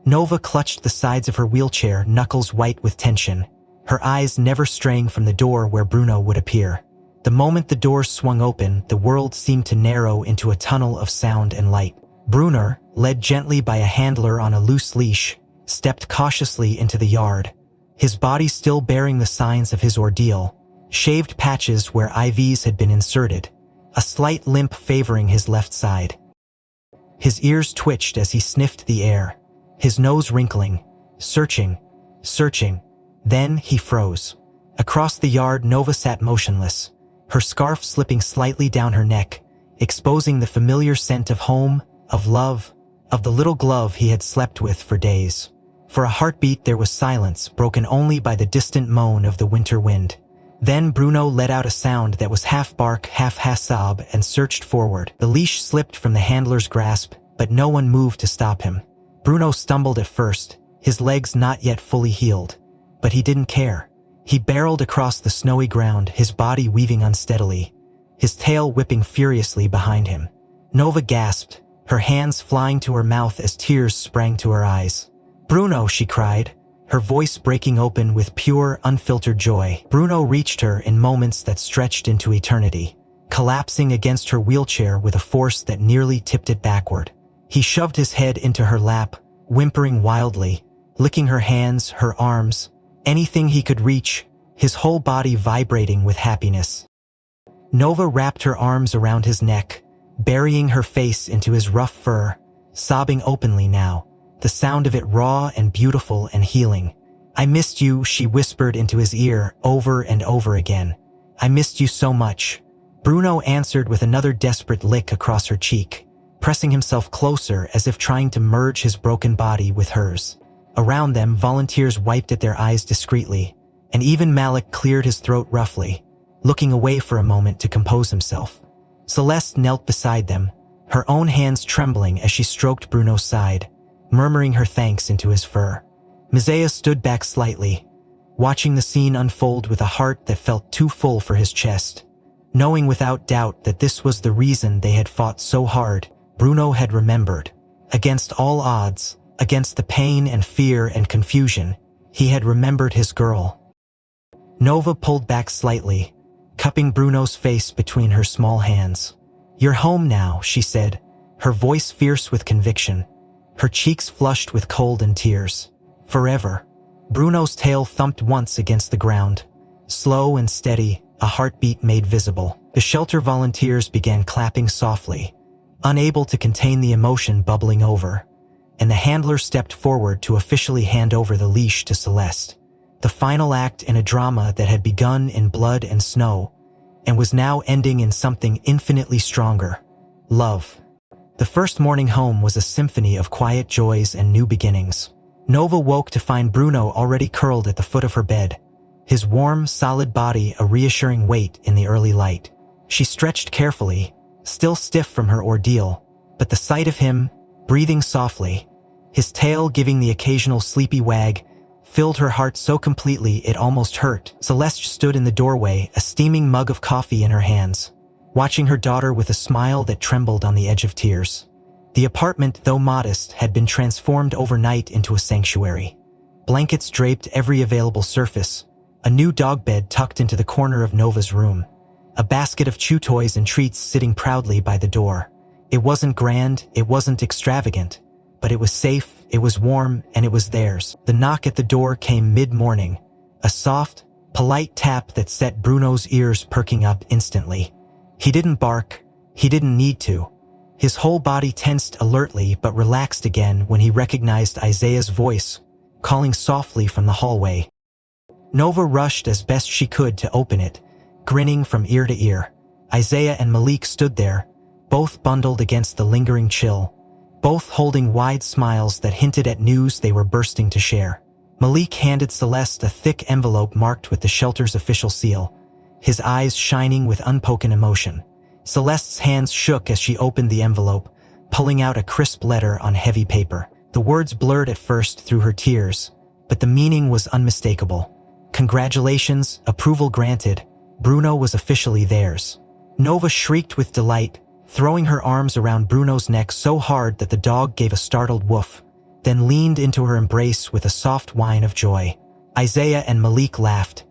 A: Nova clutched the sides of her wheelchair, knuckles white with tension, her eyes never straying from the door where Bruno would appear. The moment the doors swung open, the world seemed to narrow into a tunnel of sound and light. Bruno, led gently by a handler on a loose leash, stepped cautiously into the yard, his body still bearing the signs of his ordeal, shaved patches where IVs had been inserted, a slight limp favoring his left side. His ears twitched as he sniffed the air, his nose wrinkling, searching. Then he froze. Across the yard, Nova sat motionless, her scarf slipping slightly down her neck, exposing the familiar scent of home, of love, of the little glove he had slept with for days. For a heartbeat there was silence, broken only by the distant moan of the winter wind. Then Bruno let out a sound that was half bark, half sob, and surged forward. The leash slipped from the handler's grasp, but no one moved to stop him. Bruno stumbled at first, his legs not yet fully healed. But he didn't care. He barreled across the snowy ground, his body weaving unsteadily, his tail whipping furiously behind him. Nova gasped, her hands flying to her mouth as tears sprang to her eyes. "Bruno," she cried, her voice breaking open with pure, unfiltered joy. Bruno reached her in moments that stretched into eternity, collapsing against her wheelchair with a force that nearly tipped it backward. He shoved his head into her lap, whimpering wildly, licking her hands, her arms, anything he could reach, his whole body vibrating with happiness. Nova wrapped her arms around his neck, burying her face into his rough fur, sobbing openly now, the sound of it raw and beautiful and healing. "I missed you," she whispered into his ear over and over again. "I missed you so much." Bruno answered with another desperate lick across her cheek, pressing himself closer as if trying to merge his broken body with hers. Around them, volunteers wiped at their eyes discreetly, and even Malik cleared his throat roughly, looking away for a moment to compose himself. Celeste knelt beside them, her own hands trembling as she stroked Bruno's side, murmuring her thanks into his fur. Mizea stood back slightly, watching the scene unfold with a heart that felt too full for his chest. Knowing without doubt that this was the reason they had fought so hard, Bruno had remembered. Against all odds, against the pain and fear and confusion, he had remembered his girl. Nova pulled back slightly, cupping Bruno's face between her small hands. "You're home now," she said, her voice fierce with conviction, her cheeks flushed with cold and tears. "Forever." Bruno's tail thumped once against the ground, slow and steady, a heartbeat made visible. The shelter volunteers began clapping softly, unable to contain the emotion bubbling over, and the handler stepped forward to officially hand over the leash to Celeste. The final act in a drama that had begun in blood and snow, and was now ending in something infinitely stronger: love. The first morning home was a symphony of quiet joys and new beginnings. Nova woke to find Bruno already curled at the foot of her bed, his warm, solid body a reassuring weight in the early light. She stretched carefully, still stiff from her ordeal, but the sight of him, breathing softly, his tail giving the occasional sleepy wag, filled her heart so completely it almost hurt. Celeste stood in the doorway, a steaming mug of coffee in her hands, watching her daughter with a smile that trembled on the edge of tears. The apartment, though modest, had been transformed overnight into a sanctuary. Blankets draped every available surface, a new dog bed tucked into the corner of Nova's room, a basket of chew toys and treats sitting proudly by the door. It wasn't grand, it wasn't extravagant, but it was safe, it was warm, and it was theirs. The knock at the door came mid-morning, a soft, polite tap that set Bruno's ears perking up instantly. He didn't bark, he didn't need to. His whole body tensed alertly but relaxed again when he recognized Isaiah's voice, calling softly from the hallway. Nova rushed as best she could to open it, grinning from ear to ear. Isaiah and Malik stood there, both bundled against the lingering chill, both holding wide smiles that hinted at news they were bursting to share. Malik handed Celeste a thick envelope marked with the shelter's official seal, his eyes shining with unpoken emotion. Celeste's hands shook as she opened the envelope, pulling out a crisp letter on heavy paper. The words blurred at first through her tears, but the meaning was unmistakable. Congratulations, approval granted, Bruno was officially theirs. Nova shrieked with delight, throwing her arms around Bruno's neck so hard that the dog gave a startled woof, then leaned into her embrace with a soft whine of joy. Isaiah and Malik laughed,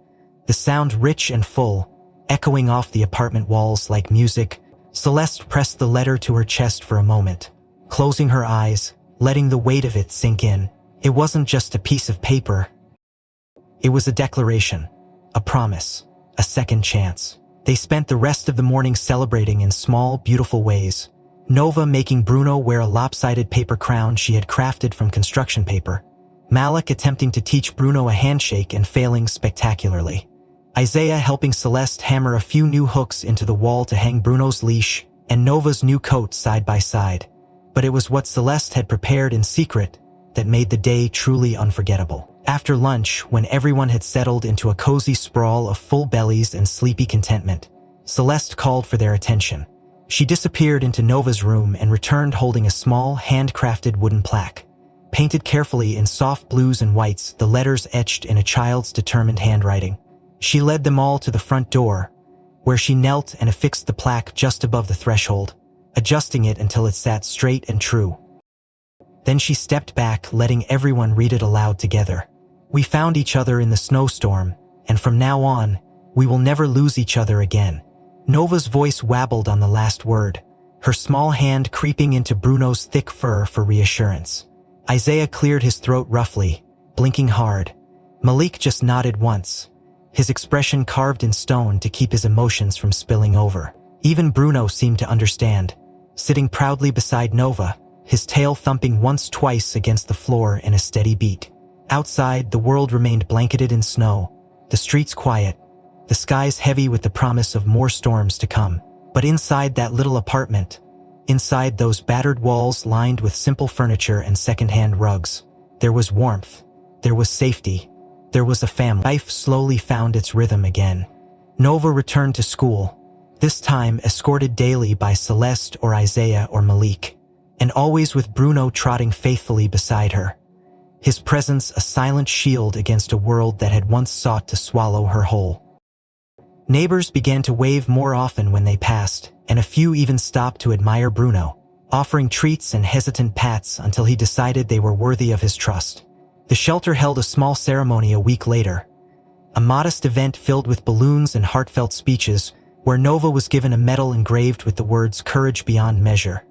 A: the sound rich and full, echoing off the apartment walls like music. Celeste pressed the letter to her chest for a moment, closing her eyes, letting the weight of it sink in. It wasn't just a piece of paper. It was a declaration, a promise, a second chance. They spent the rest of the morning celebrating in small, beautiful ways. Nova making Bruno wear a lopsided paper crown she had crafted from construction paper. Malik attempting to teach Bruno a handshake and failing spectacularly. Isaiah helping Celeste hammer a few new hooks into the wall to hang Bruno's leash and Nova's new coat side by side. But it was what Celeste had prepared in secret that made the day truly unforgettable. After lunch, when everyone had settled into a cozy sprawl of full bellies and sleepy contentment, Celeste called for their attention. She disappeared into Nova's room and returned holding a small, handcrafted wooden plaque. Painted carefully in soft blues and whites, the letters etched in a child's determined handwriting. She led them all to the front door, where she knelt and affixed the plaque just above the threshold, adjusting it until it sat straight and true. Then she stepped back, letting everyone read it aloud together. "We found each other in the snowstorm, and from now on, we will never lose each other again." Nova's voice wabbled on the last word, her small hand creeping into Bruno's thick fur for reassurance. Isaiah cleared his throat roughly, blinking hard. Malik just nodded once, his expression carved in stone to keep his emotions from spilling over. Even Bruno seemed to understand, sitting proudly beside Nova, his tail thumping once twice against the floor in a steady beat. Outside, the world remained blanketed in snow, the streets quiet, the skies heavy with the promise of more storms to come. But inside that little apartment, inside those battered walls lined with simple furniture and second-hand rugs, there was warmth, there was safety, there was a family. Life slowly found its rhythm again. Nova returned to school, this time escorted daily by Celeste or Isaiah or Malik, and always with Bruno trotting faithfully beside her, his presence a silent shield against a world that had once sought to swallow her whole. Neighbors began to wave more often when they passed, and a few even stopped to admire Bruno, offering treats and hesitant pats until he decided they were worthy of his trust. The shelter held a small ceremony a week later, a modest event filled with balloons and heartfelt speeches, where Nova was given a medal engraved with the words "Courage Beyond Measure,"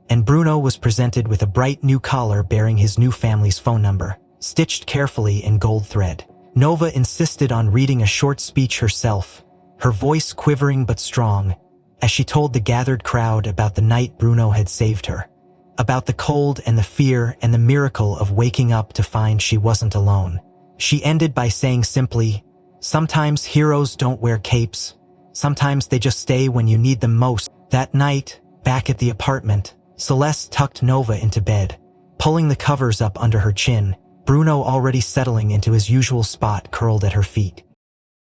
A: and Bruno was presented with a bright new collar bearing his new family's phone number, stitched carefully in gold thread. Nova insisted on reading a short speech herself, her voice quivering but strong, as she told the gathered crowd about the night Bruno had saved her, about the cold and the fear and the miracle of waking up to find she wasn't alone. She ended by saying simply, "Sometimes heroes don't wear capes, sometimes they just stay when you need them most." That night, back at the apartment, Celeste tucked Nova into bed, pulling the covers up under her chin, Bruno already settling into his usual spot curled at her feet.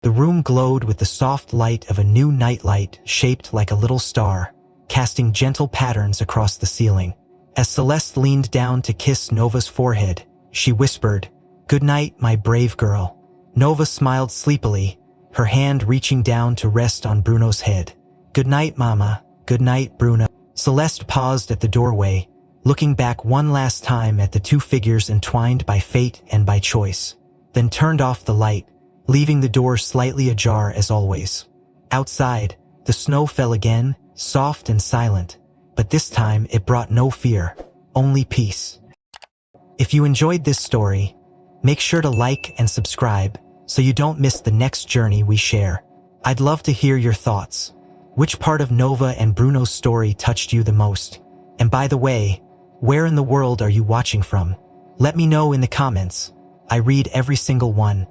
A: The room glowed with the soft light of a new nightlight shaped like a little star, casting gentle patterns across the ceiling. As Celeste leaned down to kiss Nova's forehead, she whispered, "Good night, my brave girl." Nova smiled sleepily, her hand reaching down to rest on Bruno's head. "Good night, Mama. Good night, Bruno." Celeste paused at the doorway, looking back one last time at the two figures entwined by fate and by choice, then turned off the light, leaving the door slightly ajar as always. Outside, the snow fell again, soft and silent, but this time it brought no fear, only peace. If you enjoyed this story, make sure to like and subscribe so you don't miss the next journey we share. I'd love to hear your thoughts. Which part of Nova and Bruno's story touched you the most? And by the way, where in the world are you watching from? Let me know in the comments. I read every single one.